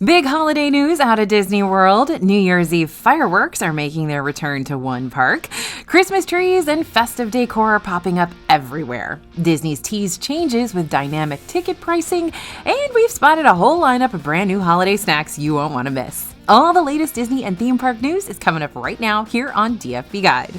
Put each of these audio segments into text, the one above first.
Big holiday news out of Disney World. New Year's Eve fireworks are making their return to one park. Christmas trees and festive decor are popping up everywhere. Disney's teased changes with dynamic ticket pricing, and we've spotted a whole lineup of brand new holiday snacks you won't want to miss. All the latest Disney and theme park news is coming up right now here on DFB Guide.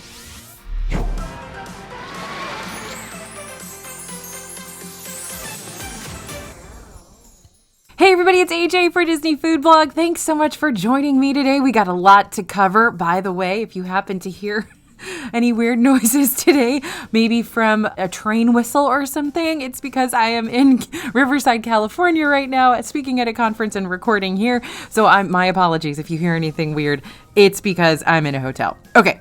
Hey everybody, it's AJ for Disney Food Blog. Thanks so much for joining me today. We got a lot to cover. By the way, if you happen to hear any weird noises today, maybe from a train whistle or something, it's because I am in Riverside, California right now, speaking at a conference and recording here. So my apologies if you hear anything weird. It's because I'm in a hotel. Okay.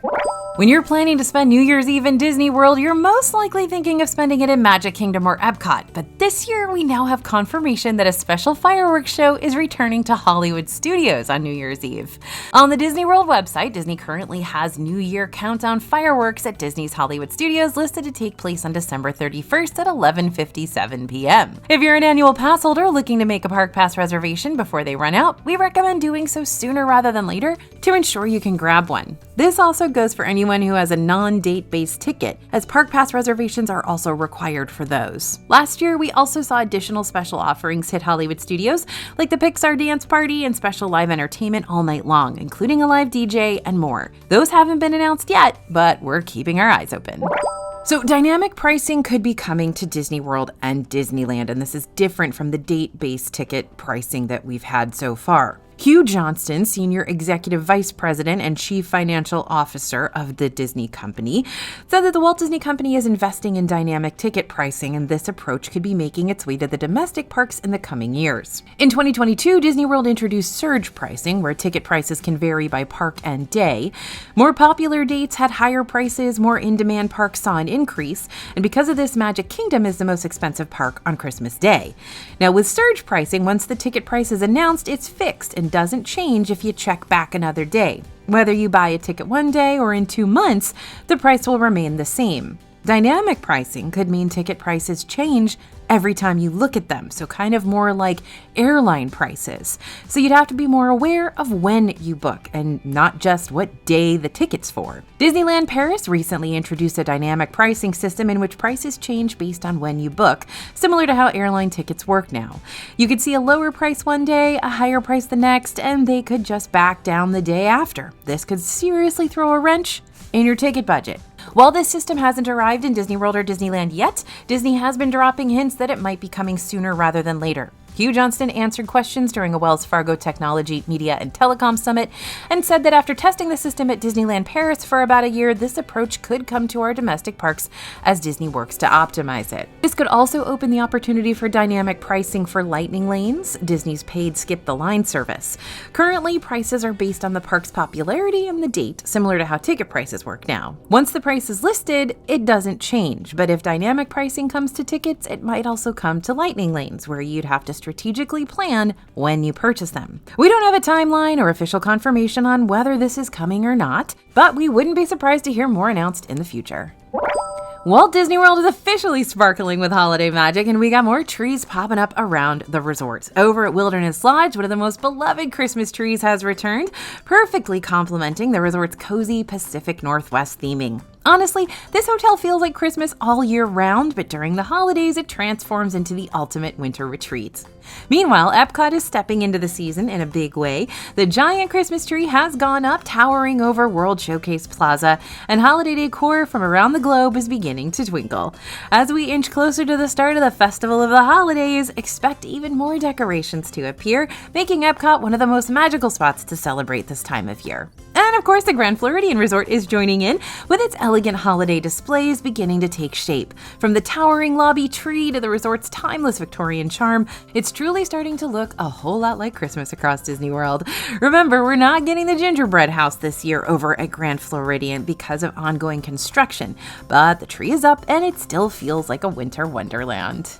When you're planning to spend New Year's Eve in Disney World, you're most likely thinking of spending it in Magic Kingdom or Epcot. But this year, we now have confirmation that a special fireworks show is returning to Hollywood Studios on New Year's Eve. On the Disney World website, Disney currently has New Year countdown fireworks at Disney's Hollywood Studios listed to take place on December 31st at 11:57 p.m. If you're an annual pass holder looking to make a park pass reservation before they run out, we recommend doing so sooner rather than later to ensure you can grab one. This also goes for anyone who has a non-date-based ticket, as park pass reservations are also required for those. Last year, we also saw additional special offerings hit Hollywood Studios, like the Pixar Dance Party and special live entertainment all night long, including a live DJ and more. Those haven't been announced yet, but we're keeping our eyes open. So dynamic pricing could be coming to Disney World and Disneyland, and this is different from the date-based ticket pricing that we've had so far. Hugh Johnston, Senior Executive Vice President and Chief Financial Officer of the Disney Company, said that the Walt Disney Company is investing in dynamic ticket pricing, and this approach could be making its way to the domestic parks in the coming years. In 2022, Disney World introduced surge pricing, where ticket prices can vary by park and day. More popular dates had higher prices, more in-demand parks saw an increase, and because of this, Magic Kingdom is the most expensive park on Christmas Day. Now, with surge pricing, once the ticket price is announced, it's fixed and doesn't change if you check back another day. Whether you buy a ticket one day or in 2 months, the price will remain the same. Dynamic pricing could mean ticket prices change every time you look at them, so kind of more like airline prices. So you'd have to be more aware of when you book and not just what day the ticket's for. Disneyland Paris recently introduced a dynamic pricing system in which prices change based on when you book, similar to how airline tickets work now. You could see a lower price one day, a higher price the next, and they could just back down the day after. This could seriously throw a wrench in your ticket budget. While this system hasn't arrived in Disney World or Disneyland yet, Disney has been dropping hints that it might be coming sooner rather than later. Hugh Johnston answered questions during a Wells Fargo Technology, Media, and Telecom Summit and said that after testing the system at Disneyland Paris for about a year, this approach could come to our domestic parks as Disney works to optimize it. This could also open the opportunity for dynamic pricing for Lightning Lanes, Disney's paid Skip the Line service. Currently, prices are based on the park's popularity and the date, similar to how ticket prices work now. Once the price is listed, it doesn't change, but if dynamic pricing comes to tickets, it might also come to Lightning Lanes, where you'd have to strategically plan when you purchase them. We don't have a timeline or official confirmation on whether this is coming or not, but we wouldn't be surprised to hear more announced in the future. Walt Disney World is officially sparkling with holiday magic, and we got more trees popping up around the resort. Over at Wilderness Lodge, one of the most beloved Christmas trees has returned, perfectly complementing the resort's cozy Pacific Northwest theming. Honestly, this hotel feels like Christmas all year round, but during the holidays, it transforms into the ultimate winter retreat. Meanwhile, Epcot is stepping into the season in a big way. The giant Christmas tree has gone up, towering over World Showcase Plaza, and holiday decor from around the globe is beginning to twinkle. As we inch closer to the start of the Festival of the Holidays, expect even more decorations to appear, making Epcot one of the most magical spots to celebrate this time of year. And of course, the Grand Floridian Resort is joining in, with its elegant holiday displays beginning to take shape. From the towering lobby tree to the resort's timeless Victorian charm, it's truly starting to look a whole lot like Christmas across Disney World. Remember, we're not getting the gingerbread house this year over at Grand Floridian because of ongoing construction, but the tree is up and it still feels like a winter wonderland.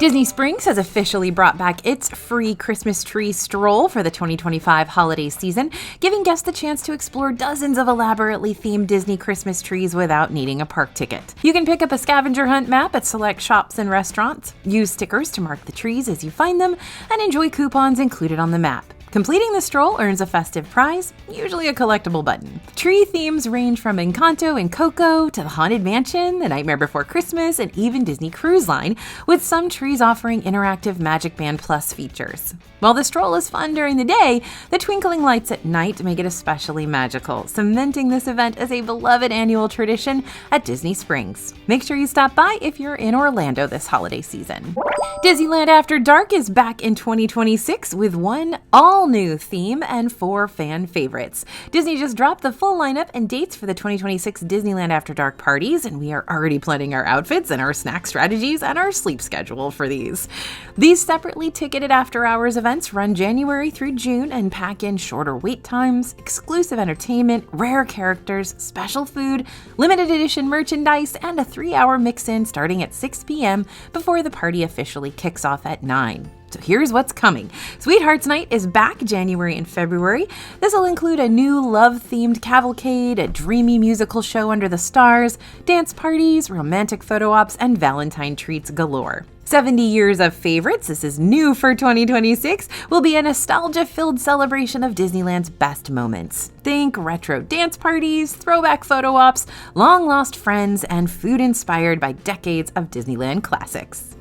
Disney Springs has officially brought back its free Christmas tree stroll for the 2025 holiday season, giving guests the chance to explore dozens of elaborately themed Disney Christmas trees without needing a park ticket. You can pick up a scavenger hunt map at select shops and restaurants, use stickers to mark the trees as you find them, and enjoy coupons included on the map. Completing the stroll earns a festive prize, usually a collectible button. Tree themes range from Encanto and Coco to the Haunted Mansion, The Nightmare Before Christmas, and even Disney Cruise Line, with some trees offering interactive Magic Band Plus features. While the stroll is fun during the day, the twinkling lights at night make it especially magical, cementing this event as a beloved annual tradition at Disney Springs. Make sure you stop by if you're in Orlando this holiday season. Disneyland After Dark is back in 2026 with one all-new theme and 4 fan favorites. Disney just dropped the full lineup and dates for the 2026 Disneyland After Dark parties, and we are already planning our outfits and our snack strategies and our sleep schedule for these. These separately ticketed after-hours events run January through June and pack in shorter wait times, exclusive entertainment, rare characters, special food, limited edition merchandise, and a 3-hour mix-in starting at 6 p.m. before the party officially kicks off at 9. So here's what's coming. Sweethearts Night is back January and February. This will include a new love-themed cavalcade, a dreamy musical show under the stars, dance parties, romantic photo ops, and Valentine treats galore. 70 Years of Favorites, this is new for 2026, will be a nostalgia-filled celebration of Disneyland's best moments. Think retro dance parties, throwback photo ops, long-lost friends, and food inspired by decades of Disneyland classics.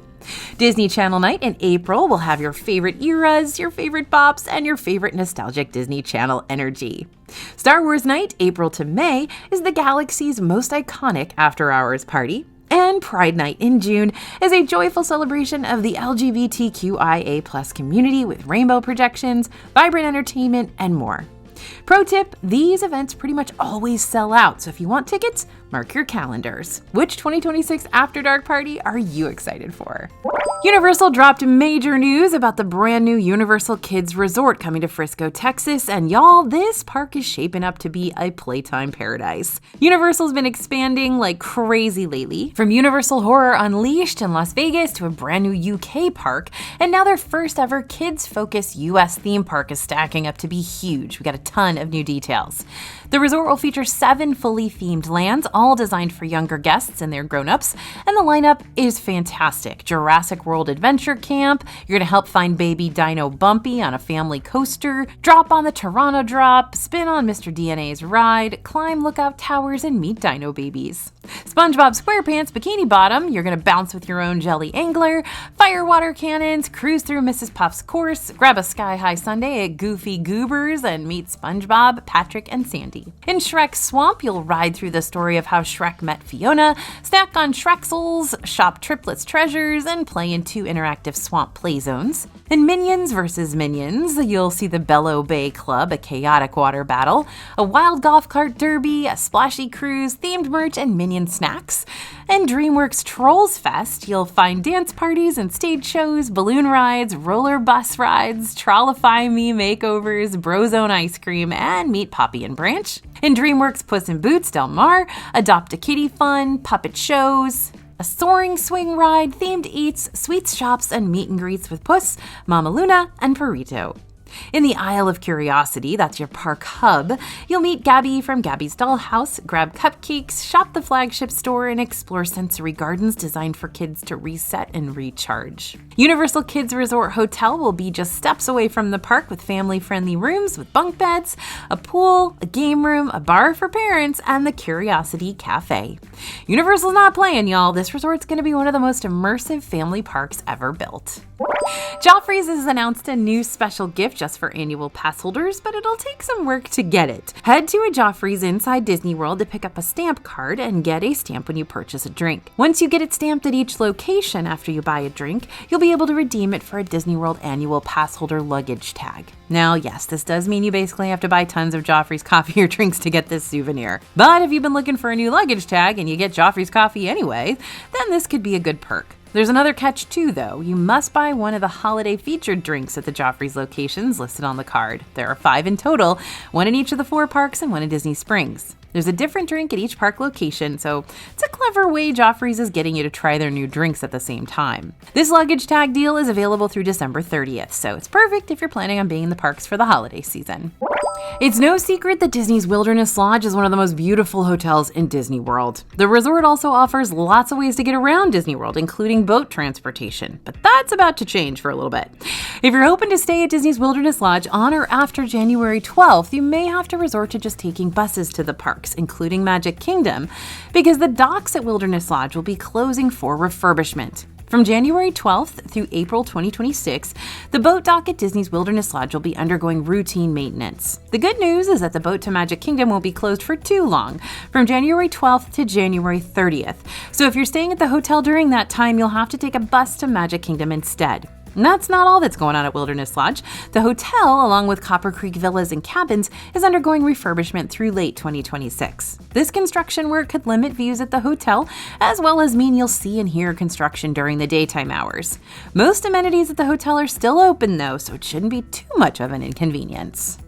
Disney Channel Night in April will have your favorite eras, your favorite bops, and your favorite nostalgic Disney Channel energy. Star Wars Night, April to May, is the galaxy's most iconic after-hours party. And Pride Night in June is a joyful celebration of the LGBTQIA+ community with rainbow projections, vibrant entertainment, and more. Pro tip, these events pretty much always sell out, so if you want tickets, mark your calendars. Which 2026 After Dark party are you excited for? Universal dropped major news about the brand new Universal Kids Resort coming to Frisco, Texas, and y'all, this park is shaping up to be a playtime paradise. Universal's been expanding like crazy lately, from Universal Horror Unleashed in Las Vegas to a brand new UK park, and now their first ever kids-focused US theme park is stacking up to be huge. We got a ton of new details. The resort will feature 7 fully themed lands, all designed for younger guests and their grown-ups, and the lineup is fantastic. Jurassic World Adventure Camp, you're going to help find baby Dino Bumpy on a family coaster, drop on the Toronto Drop, spin on Mr. DNA's ride, climb Lookout Towers, and meet Dino babies. SpongeBob SquarePants Bikini Bottom, you're going to bounce with your own jelly angler, fire water cannons, cruise through Mrs. Puff's course, grab a sky-high sundae at Goofy Goobers, and meet SpongeBob, Patrick, and Sandy. In Shrek's Swamp, you'll ride through the story of how Shrek met Fiona, snack on Shreksels, shop Triplets treasures, and play in 2 interactive swamp play zones. In Minions vs. Minions, you'll see the Bellow Bay Club, a chaotic water battle, a wild golf cart derby, a splashy cruise, themed merch, and Minion snacks. In DreamWorks Trolls Fest, you'll find dance parties and stage shows, balloon rides, roller bus rides, Trollify Me makeovers, Brozone ice cream, and meet Poppy and Branch. In DreamWorks Puss in Boots Del Mar, Adopt a Kitty fun, puppet shows, a soaring swing ride, themed eats, sweets shops, and meet and greets with Puss, Mama Luna, and Perrito. In the Isle of Curiosity, that's your park hub, you'll meet Gabby from Gabby's Dollhouse, grab cupcakes, shop the flagship store, and explore sensory gardens designed for kids to reset and recharge. Universal Kids Resort Hotel will be just steps away from the park with family-friendly rooms with bunk beds, a pool, a game room, a bar for parents, and the Curiosity Cafe. Universal's not playing, y'all. This resort's going to be one of the most immersive family parks ever built. Joffrey's has announced a new special gift just for annual pass holders, but it'll take some work to get it. Head to a Joffrey's inside Disney World to pick up a stamp card and get a stamp when you purchase a drink. Once you get it stamped at each location after you buy a drink, you'll be able to redeem it for a Disney World annual pass holder luggage tag. Now, yes, this does mean you basically have to buy tons of Joffrey's coffee or drinks to get this souvenir. But if you've been looking for a new luggage tag and you get Joffrey's coffee anyway, then this could be a good perk. There's another catch too, though. You must buy one of the holiday featured drinks at the Joffrey's locations listed on the card. There are 5 in total, 1 in each of the 4 parks and 1 in Disney Springs. There's a different drink at each park location, so it's a clever way Joffrey's is getting you to try their new drinks at the same time. This luggage tag deal is available through December 30th, so it's perfect if you're planning on being in the parks for the holiday season. It's no secret that Disney's Wilderness Lodge is one of the most beautiful hotels in Disney World. The resort also offers lots of ways to get around Disney World, including boat transportation, but that's about to change for a little bit. If you're hoping to stay at Disney's Wilderness Lodge on or after January 12th, you may have to resort to just taking buses to the parks, including Magic Kingdom, because the docks at Wilderness Lodge will be closing for refurbishment. From January 12th through April 2026, the boat dock at Disney's Wilderness Lodge will be undergoing routine maintenance. The good news is that the boat to Magic Kingdom won't be closed for too long, from January 12th to January 30th. So if you're staying at the hotel during that time, you'll have to take a bus to Magic Kingdom instead. And that's not all that's going on at Wilderness Lodge. The hotel, along with Copper Creek Villas and Cabins, is undergoing refurbishment through late 2026. This construction work could limit views at the hotel, as well as mean you'll see and hear construction during the daytime hours. Most amenities at the hotel are still open though, so it shouldn't be too much of an inconvenience.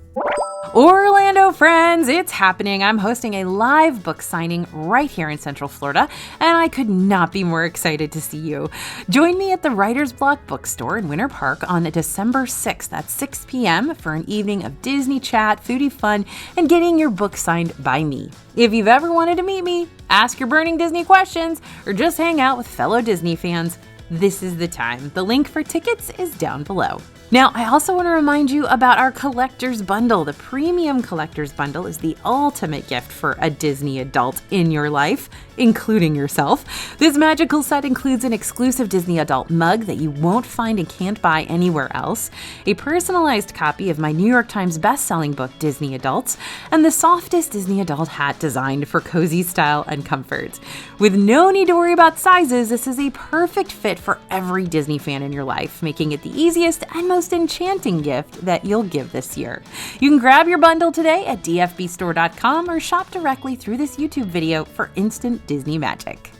Orlando friends, it's happening. I'm hosting a live book signing right here in Central Florida, and I could not be more excited to see you. Join me at the Writer's Block Bookstore in Winter Park on December 6th at 6 p.m. for an evening of Disney chat, foodie fun, and getting your book signed by me. If you've ever wanted to meet me, ask your burning Disney questions, or just hang out with fellow Disney fans, this is the time. The link for tickets is down below. Now, I also want to remind you about our Collector's Bundle. The Premium Collector's Bundle is the ultimate gift for a Disney adult in your life, including yourself. This magical set includes an exclusive Disney adult mug that you won't find and can't buy anywhere else, a personalized copy of my New York Times best-selling book, Disney Adults, and the softest Disney adult hat designed for cozy style and comfort. With no need to worry about sizes, this is a perfect fit for every Disney fan in your life, making it the easiest and most enchanting gift that you'll give this year. You can grab your bundle today at dfbstore.com or shop directly through this YouTube video for instant Disney magic.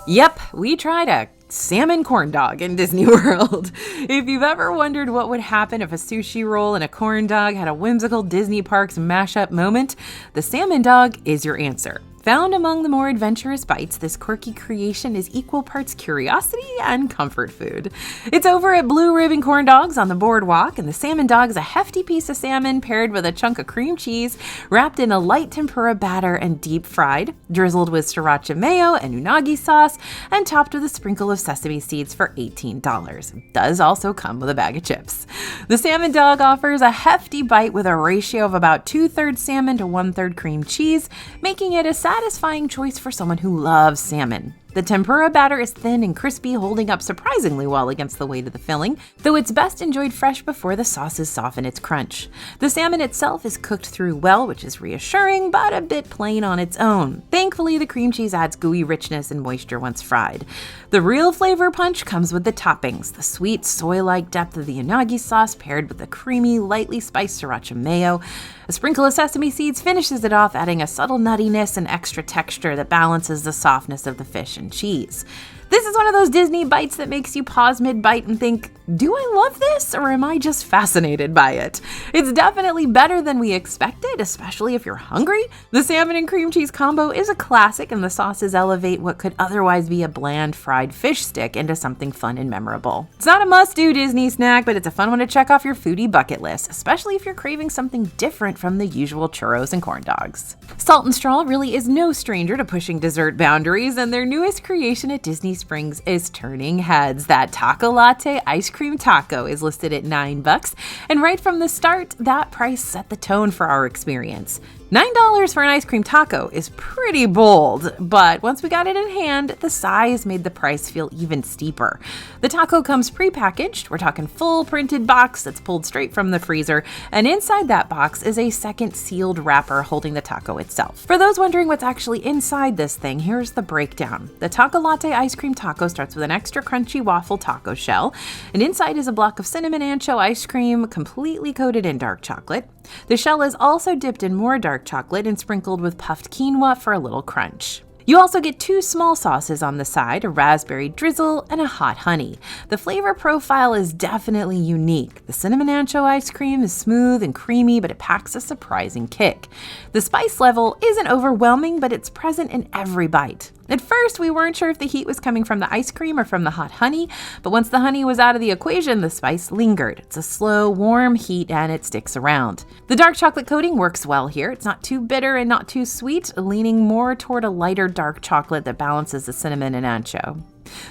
Yep, we tried a salmon corn dog in Disney World. If you've ever wondered what would happen if a sushi roll and a corn dog had a whimsical Disney Parks mashup moment, the salmon dog is your answer. Found among the more adventurous bites, this quirky creation is equal parts curiosity and comfort food. It's over at Blue Ribbon Corn Dogs on the boardwalk, and the salmon dog is a hefty piece of salmon paired with a chunk of cream cheese, wrapped in a light tempura batter and deep fried, drizzled with sriracha mayo and unagi sauce, and topped with a sprinkle of sesame seeds for $18. It does also come with a bag of chips. The salmon dog offers a hefty bite with a ratio of about 2/3 salmon to 1/3 cream cheese, making it a satisfying choice for someone who loves salmon. The tempura batter is thin and crispy, holding up surprisingly well against the weight of the filling, though it's best enjoyed fresh before the sauces soften its crunch. The salmon itself is cooked through well, which is reassuring, but a bit plain on its own. Thankfully, the cream cheese adds gooey richness and moisture once fried. The real flavor punch comes with the toppings, the sweet soy-like depth of the unagi sauce paired with the creamy, lightly spiced sriracha mayo. A sprinkle of sesame seeds finishes it off, adding a subtle nuttiness and extra texture that balances the softness of the fish and cheese. This is one of those Disney bites that makes you pause mid-bite and think, do I love this or am I just fascinated by it? It's definitely better than we expected, especially if you're hungry. The salmon and cream cheese combo is a classic, and the sauces elevate what could otherwise be a bland fried fish stick into something fun and memorable. It's not a must-do Disney snack, but it's a fun one to check off your foodie bucket list, especially if you're craving something different from the usual churros and corn dogs. Salt and Straw really is no stranger to pushing dessert boundaries, and their newest creation at Disney Springs is turning heads. That taco latte ice cream taco is listed at $9, and right from the start, that price set the tone for our experience. $9 for an ice cream taco is pretty bold, but once we got it in hand, the size made the price feel even steeper. The taco comes pre-packaged. We're talking full printed box that's pulled straight from the freezer, and inside that box is a second sealed wrapper holding the taco itself. For those wondering what's actually inside this thing, here's the breakdown. The taco latte ice cream taco starts with an extra crunchy waffle taco shell, and inside is a block of cinnamon ancho ice cream completely coated in dark chocolate. The shell is also dipped in more dark chocolate and sprinkled with puffed quinoa for a little crunch. You also get 2 small sauces on the side, a raspberry drizzle and a hot honey. The flavor profile is definitely unique. The cinnamon ancho ice cream is smooth and creamy, but it packs a surprising kick. The spice level isn't overwhelming, but it's present in every bite. At first, we weren't sure if the heat was coming from the ice cream or from the hot honey, but once the honey was out of the equation, the spice lingered. It's a slow, warm heat and it sticks around. The dark chocolate coating works well here. It's not too bitter and not too sweet, leaning more toward a lighter dark chocolate that balances the cinnamon and ancho.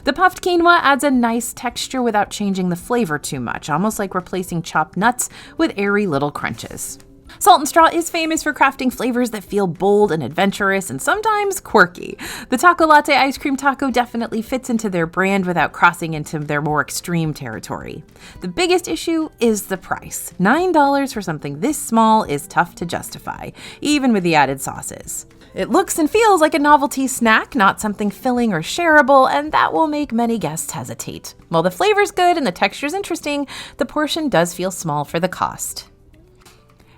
The puffed quinoa adds a nice texture without changing the flavor too much, almost like replacing chopped nuts with airy little crunches. Salt and Straw is famous for crafting flavors that feel bold and adventurous and sometimes quirky. The taco latte ice cream taco definitely fits into their brand without crossing into their more extreme territory. The biggest issue is the price. $9 for something this small is tough to justify, even with the added sauces. It looks and feels like a novelty snack, not something filling or shareable, and that will make many guests hesitate. While the flavor's good and the texture's interesting, the portion does feel small for the cost.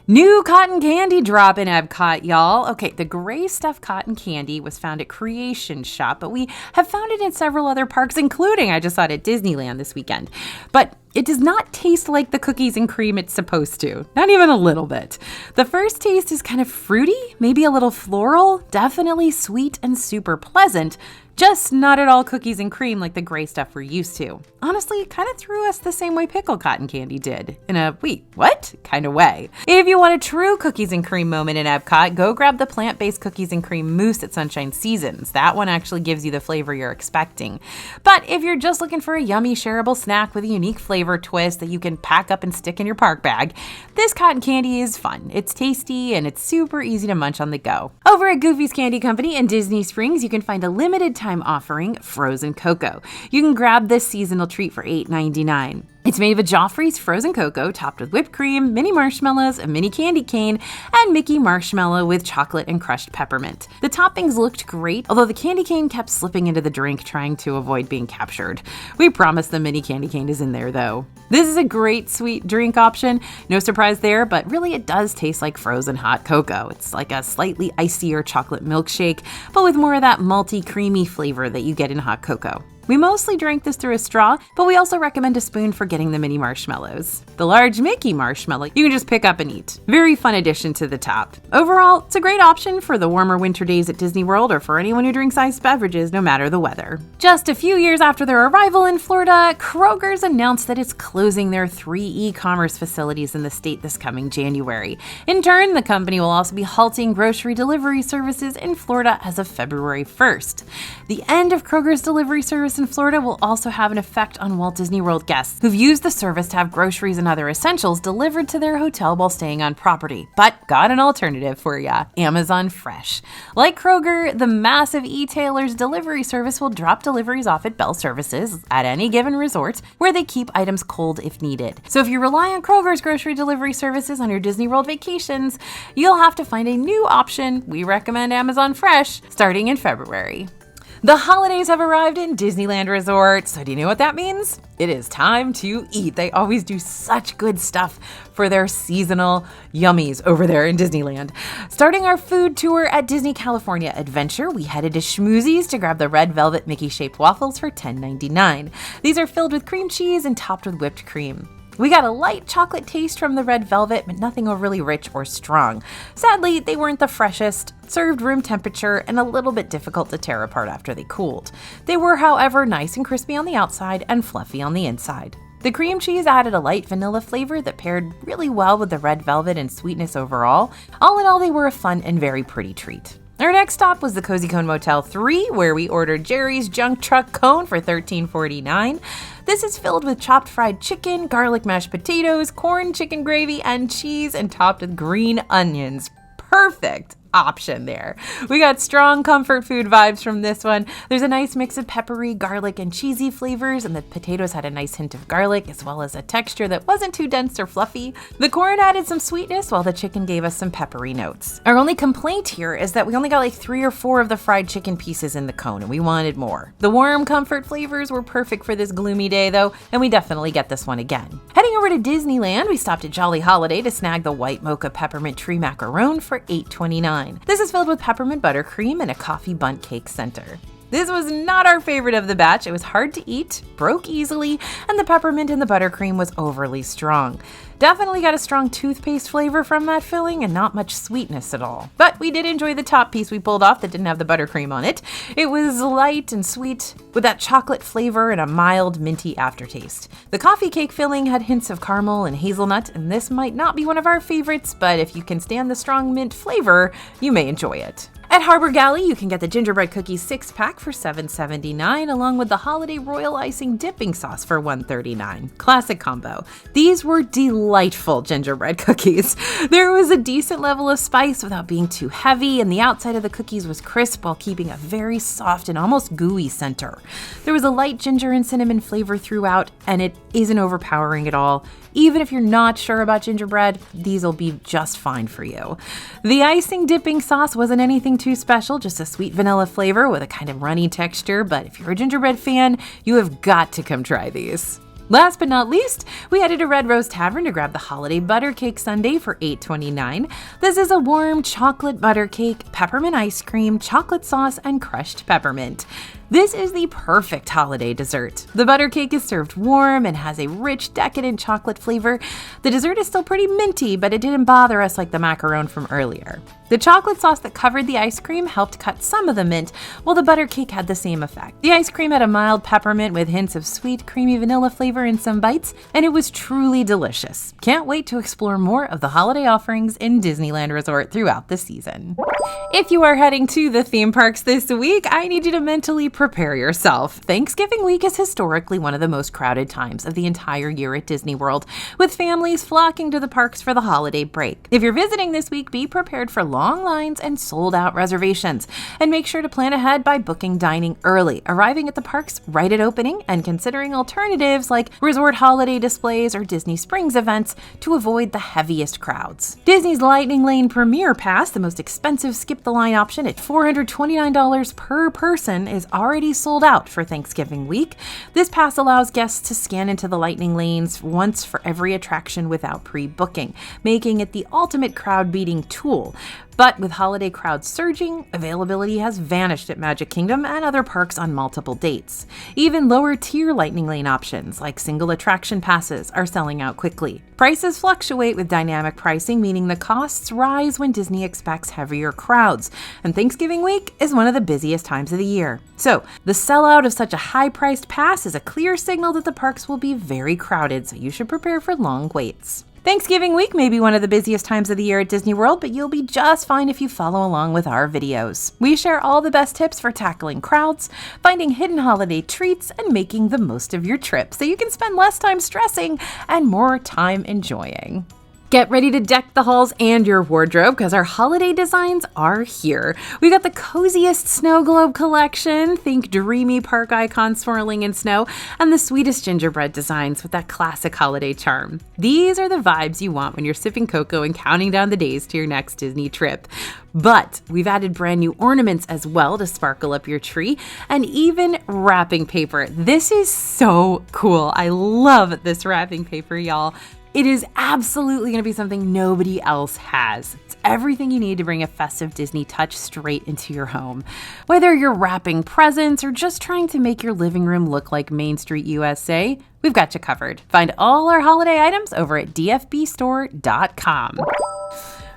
New cotton candy drop in Epcot, y'all. Okay, the gray stuffed cotton candy was found at Creation Shop, but we have found it in several other parks, including I just saw it at Disneyland this weekend. But it does not taste like the cookies and cream it's supposed to. Not even a little bit. The first taste is kind of fruity, maybe a little floral, definitely sweet and super pleasant. Just not at all cookies and cream like the gray stuff we're used to. Honestly, it kind of threw us the same way pickled cotton candy did, in a wait, what? kind of way. If you want a true cookies and cream moment in Epcot, go grab the plant-based cookies and cream mousse at Sunshine Seasons. That one actually gives you the flavor you're expecting. But if you're just looking for a yummy shareable snack with a unique flavor twist that you can pack up and stick in your park bag, this cotton candy is fun. It's tasty and it's super easy to munch on the go. Over at Goofy's Candy Company in Disney Springs, you can find a limited time offering frozen cocoa. You can grab this seasonal treat for $8.99. It's made with Joffrey's frozen cocoa topped with whipped cream, mini marshmallows, a mini candy cane, and Mickey marshmallow with chocolate and crushed peppermint. The toppings looked great, although the candy cane kept slipping into the drink trying to avoid being captured. We promise the mini candy cane is in there though. This is a great sweet drink option. No surprise there, but really it does taste like frozen hot cocoa. It's like a slightly icier chocolate milkshake, but with more of that malty, creamy flavor that you get in hot cocoa. We mostly drank this through a straw, but we also recommend a spoon for getting the mini marshmallows. The large Mickey marshmallow you can just pick up and eat. Very fun addition to the top. Overall, it's a great option for the warmer winter days at Disney World or for anyone who drinks iced beverages no matter the weather. Just a few years after their arrival in Florida, Kroger's announced that it's closing their 3 e-commerce facilities in the state this coming January. In turn, the company will also be halting grocery delivery services in Florida as of February 1st. The end of Kroger's delivery service in Florida will also have an effect on Walt Disney World guests who've used the service to have groceries and other essentials delivered to their hotel while staying on property. But got an alternative for ya, Amazon Fresh. Like Kroger, the massive e-tailer's delivery service will drop deliveries off at Bell Services at any given resort where they keep items cold if needed. So if you rely on Kroger's grocery delivery services on your Disney World vacations, you'll have to find a new option. We recommend Amazon Fresh starting in February. The holidays have arrived in Disneyland Resort, so do you know what that means? It is time to eat. They always do such good stuff for their seasonal yummies over there in Disneyland. Starting our food tour at Disney California Adventure, we headed to Schmoozies to grab the red velvet Mickey-shaped waffles for $10.99. These are filled with cream cheese and topped with whipped cream. We got a light chocolate taste from the red velvet, but nothing overly rich or strong. Sadly, they weren't the freshest, served room temperature, and a little bit difficult to tear apart after they cooled. They were, however, nice and crispy on the outside and fluffy on the inside. The cream cheese added a light vanilla flavor that paired really well with the red velvet and sweetness overall. All in all, they were a fun and very pretty treat. Our next stop was the Cozy Cone Motel 3, where we ordered Jerry's Junk Truck Cone for $13.49. This is filled with chopped fried chicken, garlic mashed potatoes, corn, chicken gravy, and cheese, and topped with green onions. Perfect option there. We got strong comfort food vibes from this one. There's a nice mix of peppery, garlic, and cheesy flavors, and the potatoes had a nice hint of garlic, as well as a texture that wasn't too dense or fluffy. The corn added some sweetness, while the chicken gave us some peppery notes. Our only complaint here is that we only got like 3 or 4 of the fried chicken pieces in the cone, and we wanted more. The warm comfort flavors were perfect for this gloomy day, though, and we definitely get this one again. Heading over to Disneyland, we stopped at Jolly Holiday to snag the white mocha peppermint tree macaron for $8.29. $1.49. This is filled with peppermint buttercream and a coffee bundt cake center. This was not our favorite of the batch. It was hard to eat, broke easily, and the peppermint in the buttercream was overly strong. Definitely got a strong toothpaste flavor from that filling and not much sweetness at all. But we did enjoy the top piece we pulled off that didn't have the buttercream on it. It was light and sweet with that chocolate flavor and a mild minty aftertaste. The coffee cake filling had hints of caramel and hazelnut, and this might not be one of our favorites, but if you can stand the strong mint flavor, you may enjoy it. At Harbor Galley, you can get the gingerbread cookies 6-pack for $7.79, along with the holiday royal icing dipping sauce for $1.39. Classic combo. These were delightful gingerbread cookies. There was a decent level of spice without being too heavy, and the outside of the cookies was crisp while keeping a very soft and almost gooey center. There was a light ginger and cinnamon flavor throughout, and it isn't overpowering at all. Even if you're not sure about gingerbread, these will be just fine for you. The icing dipping sauce wasn't anything too special, just a sweet vanilla flavor with a kind of runny texture, but if you're a gingerbread fan, you have got to come try these. Last but not least, we headed to Red Rose Tavern to grab the holiday butter cake sundae for $8.29. This is a warm chocolate butter cake, peppermint ice cream, chocolate sauce, and crushed peppermint. This is the perfect holiday dessert. The butter cake is served warm and has a rich, decadent chocolate flavor. The dessert is still pretty minty, but it didn't bother us like the macaron from earlier. The chocolate sauce that covered the ice cream helped cut some of the mint, while the butter cake had the same effect. The ice cream had a mild peppermint with hints of sweet, creamy vanilla flavor in some bites, and it was truly delicious. Can't wait to explore more of the holiday offerings in Disneyland Resort throughout the season. If you are heading to the theme parks this week, I need you to mentally prepare yourself. Thanksgiving week is historically one of the most crowded times of the entire year at Disney World, with families flocking to the parks for the holiday break. If you're visiting this week, be prepared for long lines and sold-out reservations, and make sure to plan ahead by booking dining early, arriving at the parks right at opening, and considering alternatives like resort holiday displays or Disney Springs events to avoid the heaviest crowds. Disney's Lightning Lane Premier Pass, the most expensive skip-the-line option at $429 per person, is already sold out for Thanksgiving week. This pass allows guests to scan into the Lightning Lanes once for every attraction without pre-booking, making it the ultimate crowd-beating tool. But with holiday crowds surging, availability has vanished at Magic Kingdom and other parks on multiple dates. Even lower-tier Lightning Lane options, like single attraction passes, are selling out quickly. Prices fluctuate with dynamic pricing, meaning the costs rise when Disney expects heavier crowds, and Thanksgiving week is one of the busiest times of the year. So, the sellout of such a high-priced pass is a clear signal that the parks will be very crowded, so you should prepare for long waits. Thanksgiving week may be one of the busiest times of the year at Disney World, but you'll be just fine if you follow along with our videos. We share all the best tips for tackling crowds, finding hidden holiday treats, and making the most of your trip so you can spend less time stressing and more time enjoying. Get ready to deck the halls and your wardrobe because our holiday designs are here. We got the coziest snow globe collection, think dreamy park icons swirling in snow, and the sweetest gingerbread designs with that classic holiday charm. These are the vibes you want when you're sipping cocoa and counting down the days to your next Disney trip. But we've added brand new ornaments as well to sparkle up your tree, and even wrapping paper. This is so cool. I love this wrapping paper, y'all. It is absolutely going to be something nobody else has. It's everything you need to bring a festive Disney touch straight into your home. Whether you're wrapping presents or just trying to make your living room look like Main Street USA, we've got you covered. Find all our holiday items over at dfbstore.com.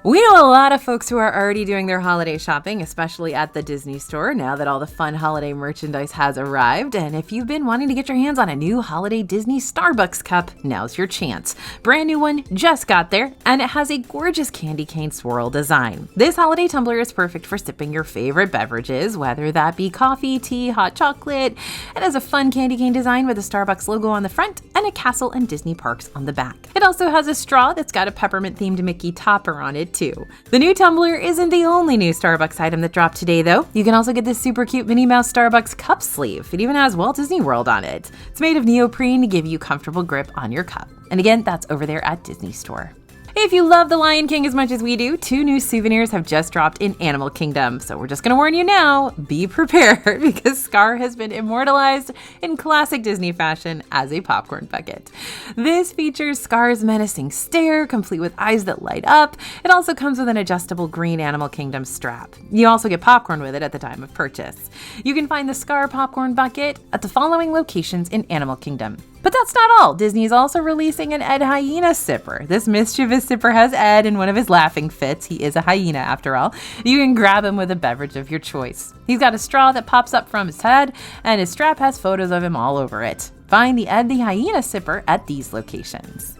We know a lot of folks who are already doing their holiday shopping, especially at the Disney Store, now that all the fun holiday merchandise has arrived. And if you've been wanting to get your hands on a new holiday Disney Starbucks cup, now's your chance. Brand new one just got there, and it has a gorgeous candy cane swirl design. This holiday tumbler is perfect for sipping your favorite beverages, whether that be coffee, tea, hot chocolate. It has a fun candy cane design with a Starbucks logo on the front and a castle and Disney parks on the back. It also has a straw that's got a peppermint-themed Mickey topper on it, too. The new tumbler isn't the only new Starbucks item that dropped today, though. You can also get this super cute Minnie Mouse Starbucks cup sleeve. It even has Walt Disney World on it. It's made of neoprene to give you comfortable grip on your cup. And again, that's over there at Disney Store. If you love The Lion King as much as we do, 2 new souvenirs have just dropped in Animal Kingdom. So we're just going to warn you now, be prepared because Scar has been immortalized in classic Disney fashion as a popcorn bucket. This features Scar's menacing stare, complete with eyes that light up. It also comes with an adjustable green Animal Kingdom strap. You also get popcorn with it at the time of purchase. You can find the Scar popcorn bucket at the following locations in Animal Kingdom. But that's not all. Disney is also releasing an Ed Hyena sipper. This mischievous sipper has Ed in one of his laughing fits. He is a hyena after all. You can grab him with a beverage of your choice. He's got a straw that pops up from his head, and his strap has photos of him all over it. Find the Ed the Hyena sipper at these locations.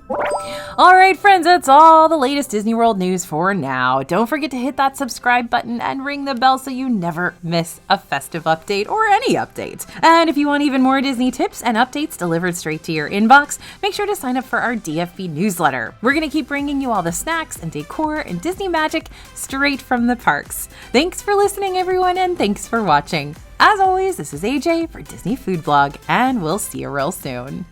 All right, friends, that's all the latest Disney World news for now. Don't forget to hit that subscribe button and ring the bell so you never miss a festive update or any update. And if you want even more Disney tips and updates delivered straight to your inbox, make sure to sign up for our DFB newsletter. We're going to keep bringing you all the snacks and decor and Disney magic straight from the parks. Thanks for listening, everyone, and thanks for watching. As always, this is AJ for Disney Food Blog, and we'll see you real soon.